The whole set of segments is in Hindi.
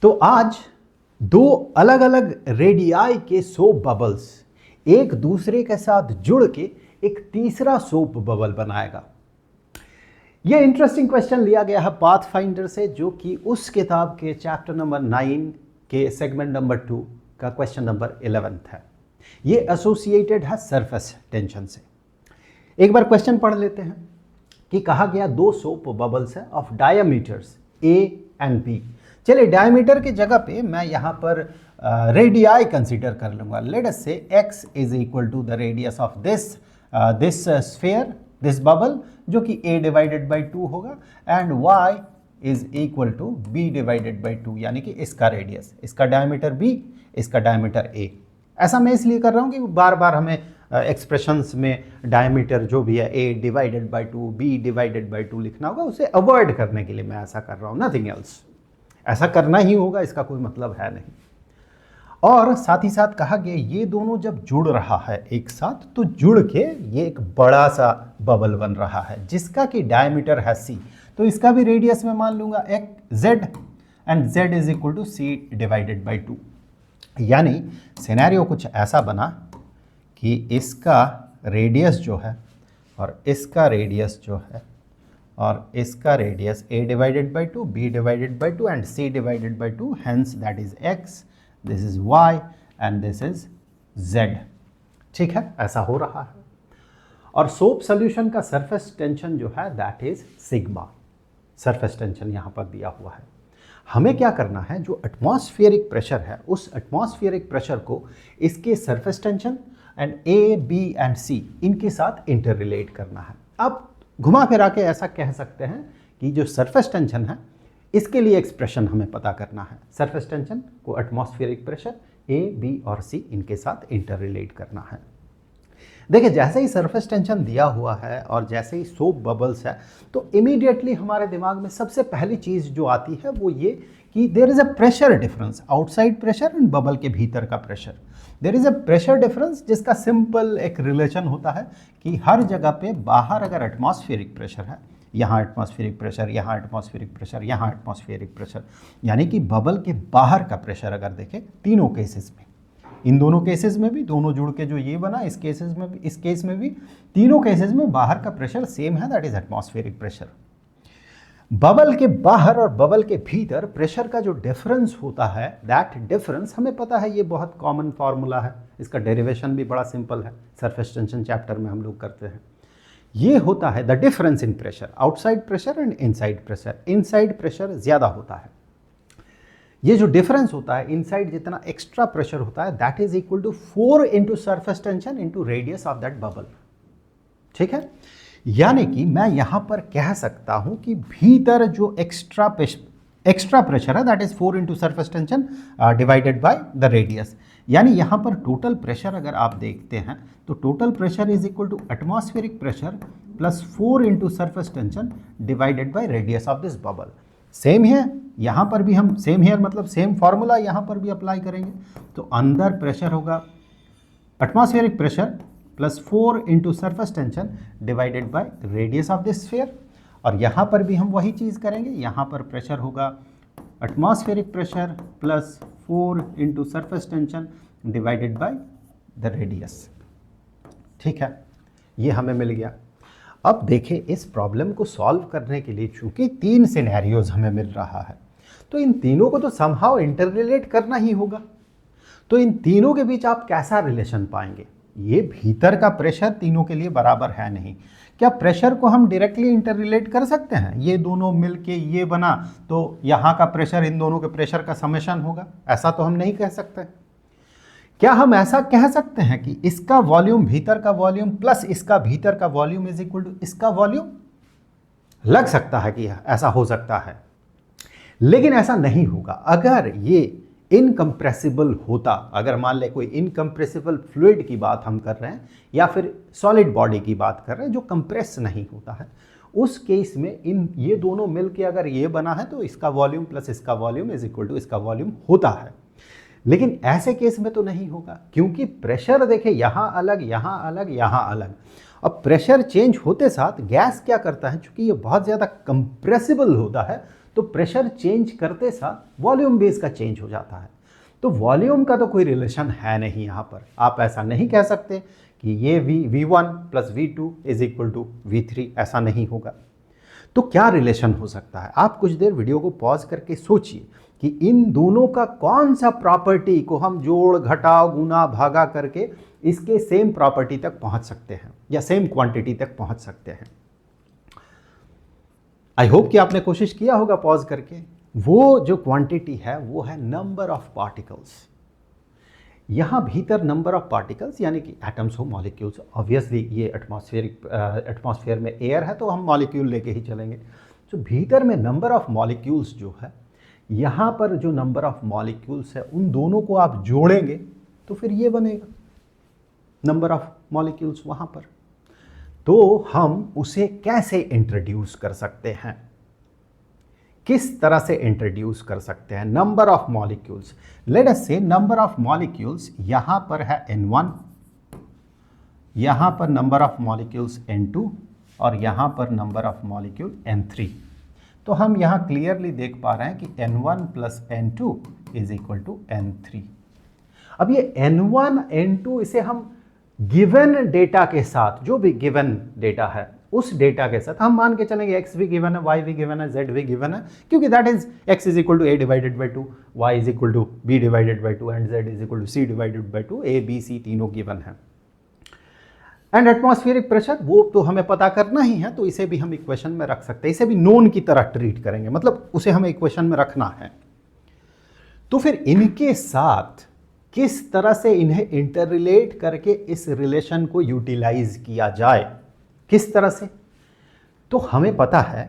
तो आज दो अलग अलग रेडियाई के सोप बबल्स एक दूसरे के साथ जुड़ के एक तीसरा सोप बबल बनाएगा। यह इंटरेस्टिंग क्वेश्चन लिया गया है पाथफाइंडर से, जो कि उस किताब के चैप्टर नंबर 9 के सेगमेंट नंबर 2 का क्वेश्चन नंबर 11 है। ये एसोसिएटेड है सरफेस टेंशन से। एक बार क्वेश्चन पढ़ लेते हैं कि कहा गया दो सोप बबल्स है of diameters A and B. चलिए डायमीटर की जगह पे मैं यहाँ पर रेडियाई कंसीडर कर लूँगा। Late us say x is equal to the radius of this sphere, this bubble, जो कि a डिवाइडेड बाई 2 होगा, and y is equal to b divided by 2, यानी कि इसका रेडियस, इसका डायमीटर b, इसका डायमीटर a। ऐसा मैं इसलिए कर रहा हूँ कि बार बार हमें एक्सप्रेशंस में डायमीटर जो भी है a divided by 2, b divided by 2 लिखना होगा, उसे अवॉइड करने के लिए मैं ऐसा कर रहा हूँ, नथिंग एल्स। ऐसा करना ही होगा, इसका कोई मतलब है नहीं। और साथ ही साथ कहा गया ये दोनों जब जुड़ रहा है एक साथ, तो जुड़ के ये एक बड़ा सा बबल बन रहा है जिसका कि डायमीटर है c। तो इसका भी रेडियस में मान लूंगा z, and z is equal to c divided by 2। यानी सिनेरियो कुछ ऐसा बना कि इसका रेडियस जो है और इसका रेडियस जो है और इसका radius a divided by 2, b divided by 2 and c divided by 2, hence that is x, this is y and this is z। ठीक है, ऐसा हो रहा है। और सोप सॉल्यूशन का सरफेस टेंशन जो है that is sigma. Surface tension यहाँ पर दिया हुआ है। हमें क्या करना है, जो एटमॉस्फेरिक प्रेशर है उस एटमॉस्फेरिक प्रेशर को इसके surface tension and a, b and c इनके साथ इंटर रिलेट करना है। अब घुमा फिरा के ऐसा कह सकते हैं कि जो सरफेस टेंशन है इसके लिए एक्सप्रेशन हमें पता करना है। सरफेस टेंशन को एटमॉस्फेरिक प्रेशर a, b और c इनके साथ इंटर रिलेट करना है। देखिए जैसे ही सरफेस टेंशन दिया हुआ है और जैसे ही सोप बबल्स है, तो इमीडिएटली हमारे दिमाग में सबसे पहली चीज़ जो आती है वो ये कि there is a pressure difference, outside pressure and bubble के भीतर का pressure. There is a pressure difference जिसका सिंपल एक रिलेशन होता है कि हर जगह पे बाहर अगर एटमॉस्फेरिक प्रेशर है, यहाँ एटमॉस्फेरिक प्रेशर, यहाँ एटमॉस्फेरिक प्रेशर, यहाँ एटमॉस्फेरिक प्रेशर, यानी कि बबल के बाहर का प्रेशर अगर देखें तीनों केसेस में, इन दोनों केसेस में भी, दोनों जुड़ के जो ये बना इस केसेस में भी, इस केस में भी, तीनों केसेस में बाहर का प्रेशर सेम है, that is atmospheric pressure. Bubble के बाहर और बबल के भीतर प्रेशर का जो डिफरेंस होता है, दैट डिफरेंस हमें पता है, ये बहुत कॉमन फार्मूला है, इसका डेरिवेशन भी बड़ा सिंपल है, सरफेस टेंशन चैप्टर में हम लोग करते हैं। ये होता है the difference in pressure, outside pressure and inside pressure. Inside pressure ज़्यादा होता है, ये जो डिफरेंस होता है इनसाइड जितना एक्स्ट्रा प्रेशर होता है that is equal to 4 into surface tension into radius of that bubble. ठीक है, यानी कि मैं यहां पर कह सकता हूं कि भीतर जो एक्स्ट्रा प्रेशर है that is 4 into surface tension divided by the radius. यानी यहां पर टोटल प्रेशर अगर आप देखते हैं तो total pressure is equal to atmospheric pressure plus 4 into surface tension divided by radius of this bubble. Same है यहाँ पर भी, हम सेम हेयर मतलब सेम फार्मूला यहाँ पर भी अप्लाई करेंगे। तो अंदर प्रेशर होगा atmospheric pressure plus 4 into surface tension divided by radius of this sphere, और यहाँ पर भी हम वही चीज़ करेंगे। यहाँ पर प्रेशर होगा atmospheric pressure plus 4 into surface tension divided by the radius. ठीक है, ये हमें मिल गया। अब देखें इस प्रॉब्लम को सॉल्व करने के लिए चूंकि 3 सिनेरियोज हमें मिल रहा है, तो इन तीनों को तो समहाउ इंटररिलेट करना ही होगा। तो इन तीनों के बीच आप कैसा रिलेशन पाएंगे? ये भीतर का प्रेशर तीनों के लिए बराबर है नहीं। क्या प्रेशर को हम डायरेक्टली इंटररिलेट कर सकते हैं? ये दोनों मिलके ये बना तो यहाँ का प्रेशर इन दोनों के प्रेशर का समेशन होगा, ऐसा तो हम नहीं कह सकते। क्या हम ऐसा कह सकते हैं कि इसका वॉल्यूम, भीतर का वॉल्यूम प्लस इसका भीतर का वॉल्यूम इज इक्वल टू इसका वॉल्यूम? लग सकता है कि ऐसा हो सकता है, लेकिन ऐसा नहीं होगा। अगर ये इनकम्प्रेसिबल होता, अगर मान ले कोई इनकम्प्रेसिबल फ्लूइड की बात हम कर रहे हैं या फिर सॉलिड बॉडी की बात कर रहे हैं जो कंप्रेस नहीं होता है, उस केस में इन ये दोनों मिलके अगर ये बना है तो इसका वॉल्यूम प्लस इसका वॉल्यूम इज इक्वल टू इसका वॉल्यूम होता है। लेकिन ऐसे केस में तो नहीं होगा, क्योंकि प्रेशर देखें यहाँ अलग, यहाँ अलग, यहाँ अलग। अब प्रेशर चेंज होते साथ गैस क्या करता है, चूंकि ये बहुत ज़्यादा कंप्रेसिबल होता है तो प्रेशर चेंज करते साथ वॉल्यूम भी इसका चेंज हो जाता है। तो वॉल्यूम का तो कोई रिलेशन है नहीं यहाँ पर। आप ऐसा नहीं कह सकते कि ये V1 plus V2 is equal to V3, ऐसा नहीं होगा। तो क्या रिलेशन हो सकता है? आप कुछ देर वीडियो को पॉज करके सोचिए कि इन दोनों का कौन सा प्रॉपर्टी को हम जोड़ घटाव गुना भागा करके इसके सेम प्रॉपर्टी तक पहुंच सकते हैं या सेम क्वांटिटी तक पहुंच सकते हैं। आई होप कि आपने कोशिश किया होगा पॉज करके। वो जो क्वांटिटी है वो है नंबर ऑफ पार्टिकल्स। यहां भीतर नंबर ऑफ पार्टिकल्स यानी कि एटम्स हो, मॉलिक्यूल्स, ऑब्वियसली ये एटमॉस्फेयर में एयर है तो हम मॉलिक्यूल लेके ही चलेंगे। तो भीतर में नंबर ऑफ मॉलिक्यूल्स जो है, यहाँ पर जो नंबर ऑफ मॉलिक्यूल्स है उन दोनों को आप जोड़ेंगे तो फिर ये बनेगा नंबर ऑफ मॉलिक्यूल्स वहाँ पर। तो हम उसे कैसे इंट्रोड्यूस कर सकते हैं, किस तरह से इंट्रोड्यूस कर सकते हैं? Number of molecules, late us से नंबर ऑफ मॉलिक्यूल्स यहां पर है N1, यहां पर नंबर ऑफ मॉलिक्यूल्स N2 और यहां पर नंबर ऑफ मॉलिक्यूल N3। तो हम यहां क्लियरली देख पा रहे हैं कि N1 plus N2 is equal to N3। अब ये N1 N2 इसे हम गिवन डेटा के साथ, जो भी गिवन डेटा है उस डेटा के साथ हम मान के चलेंगे x भी गिवन है, y भी गिवन है, z भी गिवन है, क्योंकि that is x is equal to a divided by 2, y is equal to b divided by 2 and z is equal to c divided by 2, a b c तीनों गिवन है। एंड एटमॉस्फेरिक प्रेशर वो तो हमें पता करना ही है, तो इसे भी हम इक्वेशन में रख सकते हैं, इसे भी नोन की तरह ट्रीट करेंगे, मतलब उसे हमें इक्वेशन में रखना है। तो फिर इनके साथ किस तरह से इन्हें इंटररिलेट करके इस रिलेशन को यूटिलाइज किया जाए, किस तरह से? तो हमें पता है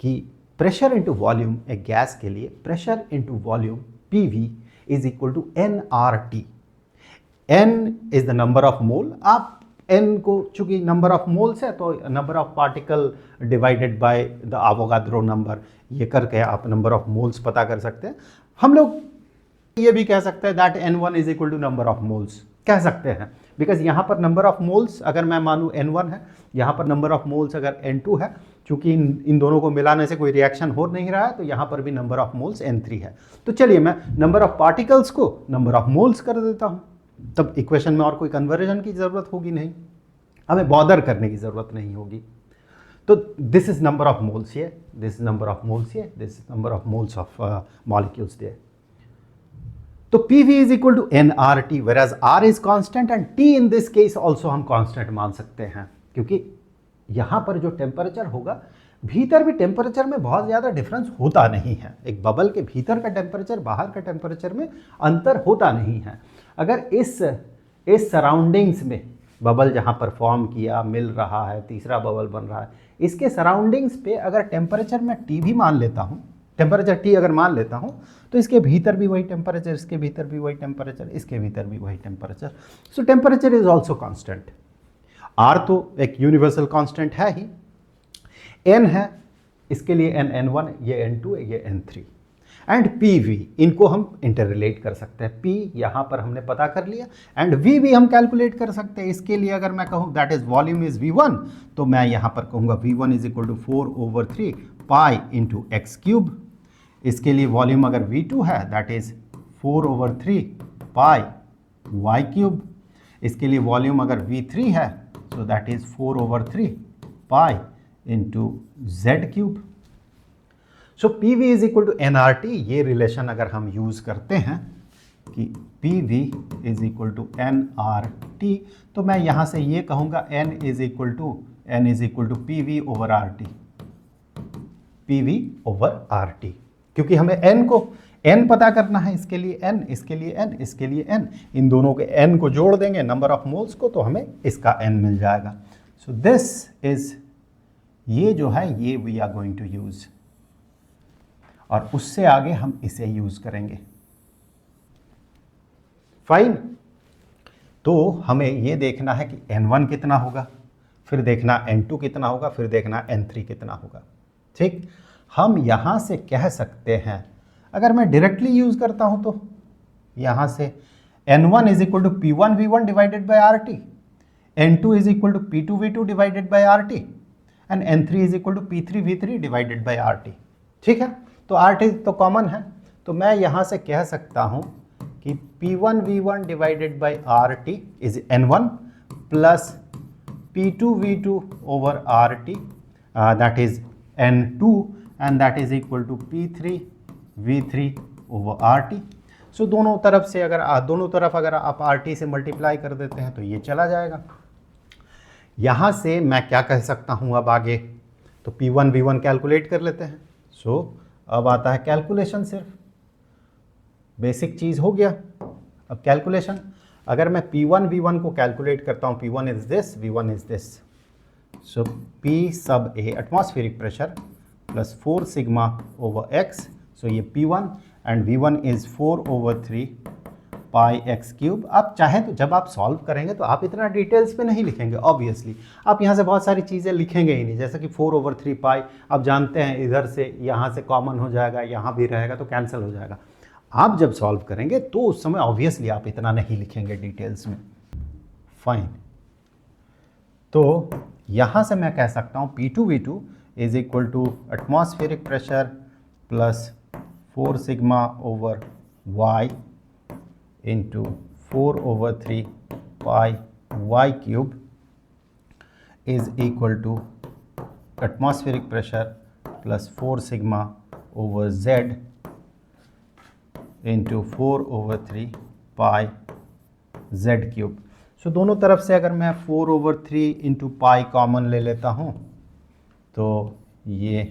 कि प्रेशर इनटू वॉल्यूम एक गैस के लिए pressure into volume PV is equal to nRT। n is the number of mole. आप n को चूंकि नंबर ऑफ मोल्स है तो number of particle divided by the Avogadro number, ये करके आप नंबर ऑफ मोल्स पता कर सकते हैं। हम लोग ये भी कह सकते हैं that N1 is equal to number of moles, कह सकते हैं, बिकॉज यहाँ पर नंबर ऑफ मोल्स अगर मैं मानूँ N1 है, यहाँ पर नंबर ऑफ मोल्स अगर N2 है, चूंकि इन दोनों को मिलाने से कोई रिएक्शन हो नहीं रहा है तो यहाँ पर भी नंबर ऑफ मोल्स N3 है। तो चलिए मैं नंबर ऑफ पार्टिकल्स को नंबर ऑफ मोल्स कर देता हूँ, तब इक्वेशन में और कोई कन्वर्जन की ज़रूरत होगी नहीं, हमें बॉदर करने की ज़रूरत नहीं होगी। तो this is number of moles here, this is number of moles here, this is number of moles of molecules there. तो PV is equal to nRT, whereas R is constant and T in this case also हम constant मान सकते हैं, क्योंकि यहाँ पर जो टेम्परेचर होगा, भीतर भी टेम्परेचर में बहुत ज़्यादा डिफरेंस होता नहीं है। एक बबल के भीतर का टेम्परेचर बाहर का टेम्परेचर में अंतर होता नहीं है। अगर इस सराउंडिंग्स में बबल जहाँ पर फॉर्म किया मिल रहा है, तीसरा बबल बन रहा है, इसके सराउंडिंग्स पे अगर टेम्परेचर मैं T भी मान लेता हूँ, टेम्परेचर T अगर मान लेता हूँ, तो इसके भीतर भी वही टेम्परेचर, इसके भीतर भी वही टेम्परेचर, इसके भीतर भी वही temperature. So temperature is also constant. R तो एक यूनिवर्सल कांस्टेंट है ही, N है, इसके लिए N1, ये N2 है, ये N3 एंड PV, इनको हम इंटर रिलेट कर सकते हैं। P यहाँ पर हमने पता कर लिया एंड V भी हम कैलकुलेट कर सकते हैं। इसके लिए अगर मैं कहूँ that is volume is V1, तो मैं यहाँ पर कहूँगा V1 is equal to 4/3 pi into X cube. इसके लिए वॉल्यूम अगर V2 है that is 4/3 pi Y cube. इसके लिए वॉल्यूम अगर V3 है तो that is 4/3 pi into Z cube. So PV is equal to nRT, ये रिलेशन अगर हम यूज करते हैं कि PV is equal to nRT, तो मैं यहाँ से ये कहूँगा n is equal to PV over RT, PV over RT, क्योंकि हमें n को n पता करना है, इसके लिए n, इसके लिए n, इसके लिए n, इन दोनों के n को जोड़ देंगे नंबर ऑफ मोल्स को, तो हमें इसका n मिल जाएगा। सो दिस इज, ये जो है ये we are going to use, और उससे आगे हम इसे यूज करेंगे। फाइन। तो हमें ये देखना है कि N1 कितना होगा, फिर देखना N2 कितना होगा, फिर देखना N3 कितना होगा। ठीक, हम यहाँ से कह सकते हैं, अगर मैं डायरेक्टली यूज करता हूँ तो यहाँ से N1 is equal to P1V1 divided by RT, N2 is equal to P2V2 divided by RT and N3 is equal to P3V3 divided by RT। ठीक है, तो आर टी तो कॉमन है, तो मैं यहाँ से कह सकता हूँ कि P1V1 divided by R T is N1 plus P2V2 over R T that is N2 and that is equal to P3V3 over R T. So दोनों तरफ अगर आप आर टी से मल्टीप्लाई कर देते हैं तो ये चला जाएगा। यहाँ से मैं क्या कह सकता हूँ अब आगे, तो P1V1 कैलकुलेट कर लेते हैं। सो अब आता है कैलकुलेशन, सिर्फ बेसिक चीज़ हो गया। अब कैलकुलेशन, अगर मैं P1V1 को कैलकुलेट करता हूँ, P1 is this, V1 is this, so P सब A atmospheric pressure plus 4 sigma over X, सो ये P1 and V1 is 4 over 3 pi x cube. आप चाहें तो जब आप सॉल्व करेंगे तो आप इतना डिटेल्स पे नहीं लिखेंगे, ऑब्वियसली आप यहाँ से बहुत सारी चीज़ें लिखेंगे ही नहीं, जैसे कि 4 ओवर 3 पाई, आप जानते हैं इधर से यहाँ से कॉमन हो जाएगा, यहाँ भी रहेगा तो कैंसिल हो जाएगा। आप जब सॉल्व करेंगे तो उस समय ऑब्वियसली आप इतना नहीं लिखेंगे डिटेल्स में। फाइन, तो यहाँ से मैं कह सकता हूँ P2V2 is equal to atmospheric pressure plus 4 sigma over Y into 4 over 3 pi y cube is equal to atmospheric pressure plus 4 sigma over z into 4 over 3 pi z cube। सो दोनों तरफ से अगर मैं 4 over 3 into pi कॉमन ले लेता हूँ तो ये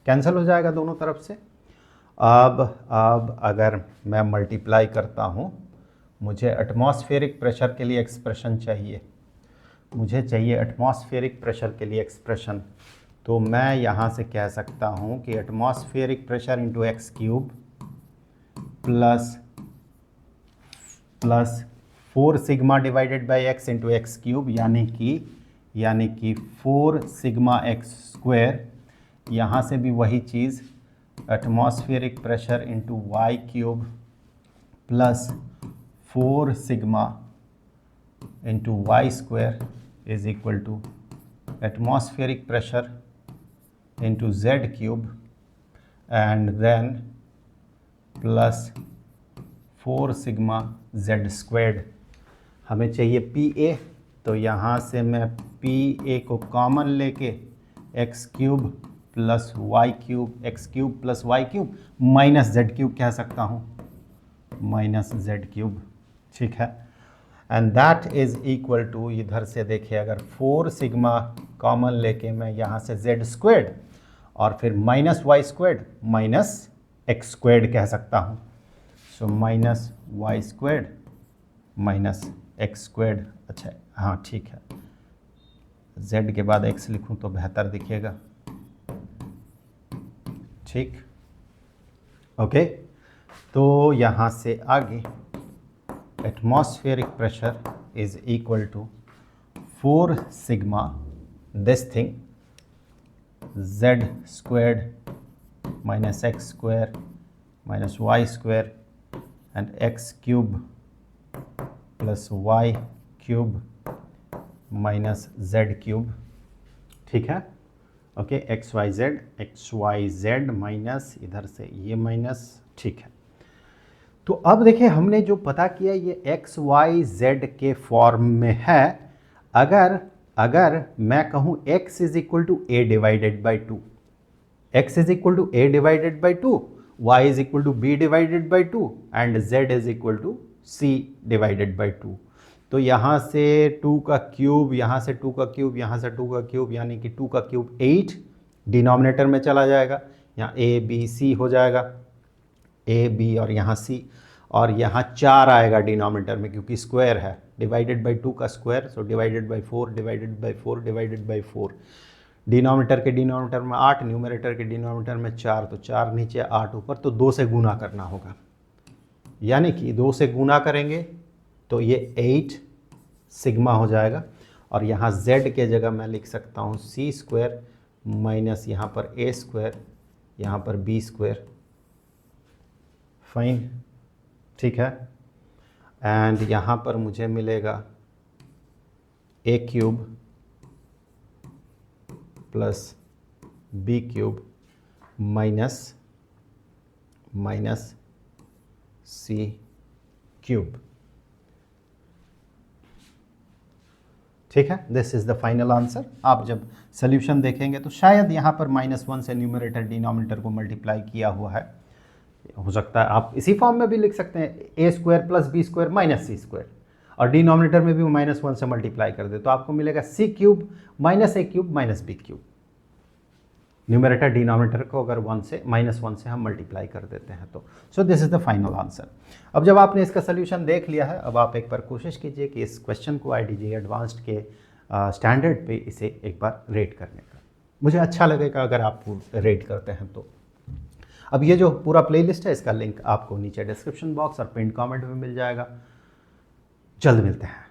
कैंसिल हो जाएगा दोनों तरफ से। अब अगर मैं मल्टीप्लाई करता हूँ, मुझे एटमॉस्फेरिक प्रेशर के लिए एक्सप्रेशन चाहिए, मुझे चाहिए एटमॉस्फेरिक प्रेशर के लिए एक्सप्रेशन, तो मैं यहाँ से कह सकता हूँ कि atmospheric pressure into X cube plus 4 sigma divided by x into X cube, यानी कि 4 सिग्मा एक्स स्क्वायर, यहाँ से भी वही चीज़ atmospheric pressure into Y cube plus 4 sigma into Y square is equal to atmospheric pressure into Z cube and then plus 4 sigma Z squared. हमें चाहिए पी ए, तो यहाँ से मैं पी ए को कॉमन लेके X cube plus Y cube, X cube plus Y cube minus Z cube कह सकता हूँ, माइनस जेड क्यूब, ठीक है। And that is equal to, इधर से देखिए अगर 4 सिग्मा कॉमन लेके मैं यहाँ से जेड स्क्वेड और फिर minus Y squared minus X squared कह सकता हूँ, so minus Y squared minus X squared. अच्छा हाँ ठीक है, जेड के बाद एक्स लिखूँ तो बेहतर दिखेगा, ठीक, ओके। तो यहाँ से आगे atmospheric pressure is equal to 4 sigma this thing Z squared minus X square minus Y square and X cube plus Y cube minus Z cube, ठीक है, okay. X Y Z minus, इधर से ये माइनस, ठीक है। तो अब देखिए हमने जो पता किया ये एक्स वाई जेड के फॉर्म में है। अगर मैं कहूँ x is equal to A divided by 2, x is equal to A divided by 2, y is equal to B divided by 2 and z is equal to c divided by 2, तो यहाँ से 2 का क्यूब, यहाँ से 2 का क्यूब, यहाँ से 2 का क्यूब, यानी कि 2 का क्यूब 8 डिनोमिनेटर में चला जाएगा, यहाँ a b c हो जाएगा, a b और यहाँ c, और यहाँ 4 आएगा डिनोमिनेटर में क्योंकि स्क्वायर है, डिवाइडेड बाई 2 का square, so divided by 4 divided by 4 divided by 4, denominator के डिनोमिनेटर में 8, न्यूमरेटर के डिनोमिनेटर में 4, तो 4 नीचे 8 ऊपर, तो 2 से गुना करना होगा, यानी कि 2 से गुना करेंगे तो ये 8 सिग्मा हो जाएगा, और यहाँ z के जगह मैं लिख सकता हूँ c स्क्वायर माइनस यहाँ पर a स्क्वायर, यहाँ पर b स्क्वायर, फाइन, ठीक है। एंड यहाँ पर मुझे मिलेगा a cube plus b cube minus minus C cube. ठीक है, this is the final answer. आप जब सोल्यूशन देखेंगे तो शायद यहाँ पर -1 से न्यूमरेटर डिनोमिनेटर को मल्टीप्लाई किया हुआ है, हो सकता है आप इसी फॉर्म में भी लिख सकते हैं a² + b² - c², और डिनोमिनेटर में भी -1 से मल्टीप्लाई कर दे तो आपको मिलेगा c³ - a³ - b³। Numerator denominator को अगर -1 से हम मल्टीप्लाई कर देते हैं तो so this is the final answer. अब जब आपने इसका सोल्यूशन देख लिया है, अब आप एक बार कोशिश कीजिए कि इस क्वेश्चन को IDG एडवांस्ड के स्टैंडर्ड पे इसे एक बार रेट करने का। मुझे अच्छा लगेगा अगर आप रेट करते हैं तो। अब ये जो पूरा प्लेलिस्ट है इसका लिंक आपको नीचे डिस्क्रिप्शन बॉक्स और पिन कमेंट में मिल जाएगा। जल्द मिलते हैं।